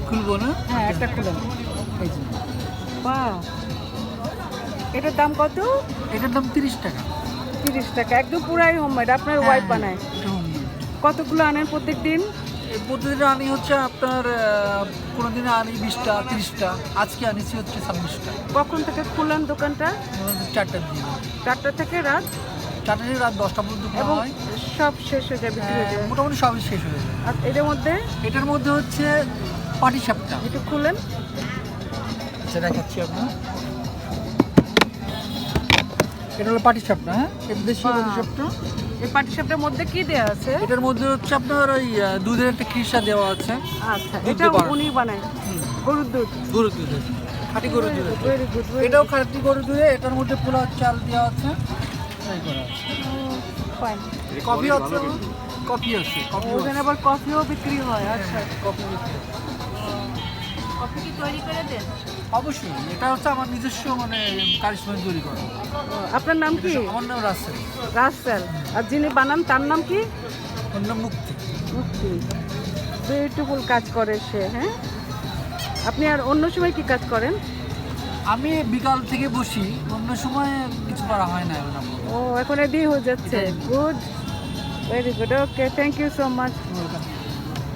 খুলবো না? হ্যাঁ একটা খুলেন। এই যে বাহ, এটার দাম কত? এটার দাম 30 টাকা। 30 টাকা, একদম পুরাই হোমমেড, আপনার ওয়াইফ বানায়? এটা homemade। কতগুলো আনেন প্রত্যেক দিন? এই প্রতিদিন আনি হচ্ছে আপনার কোনো দিনে আনি 20টা 30টা, আজকে আনিছি হচ্ছে 26টা। কখন থেকে খুলেন দোকানটা? 4টার দিকে, 4টা থেকে রাত? 4টা থেকে রাত 10টা পর্যন্ত খোলা এবং হয়। সব শেষ হয়ে যায়, বিক্রি হয়ে যায়? মোটামুটি সবই শেষ হয়ে যায়। আর এটার মধ্যে এটার মধ্যে হচ্ছে পাটিসাপটা, একটু খুলেন। সেটা দেখাচ্ছি আপনার। এটা হলো পাটিসাপটা, হ্যাঁ, এটা দেশি বাহ। পাটিসাপটা। এই পাটিসাপটার মধ্যে কি দেয়া আছে? এটার মধ্যে হচ্ছে আপনার ওই দুধের একটা খিরসা দেওয়া আছে। আচ্ছা, দুধ এটা দিয়ে বানানো। উনি বানায়? গরুর দুধ? গরুর দুধের, খাঁটি গরুর দুধের। Very good. এটাও খাঁটি গরুর দুধে, এটার মধ্যে পোলাও চাল দেওয়া আছে, এই করা আছে। ফাইন। কফি আছে, কফি আছে, কফি ওখানে আবার কফিও বিক্রি হয়? আচ্ছা, কফি। কফি কি তৈরি করে দেন? অবশ্যই, এটা হচ্ছে আমার নিজস্ব মানে কারিশমা তৈরি করা। আপনার নাম কি? আমার নাম রাসেল। রাসেল। আর যিনি বানান তার নাম কি? ওর নাম মুক্তি। মুক্তি। বিউটিফুল কাজ করে সে। হ্যাঁ, আপনি আর অন্য সময় কি কাজ করেন? আমি বিকাল থেকে বসি, অন্য সময় কিছু করা হয় না এখন আমার। ও, এখন রেডি হয়ে যাচ্ছে। এটাই। Good, very good. Okay, thank you so much. Welcome.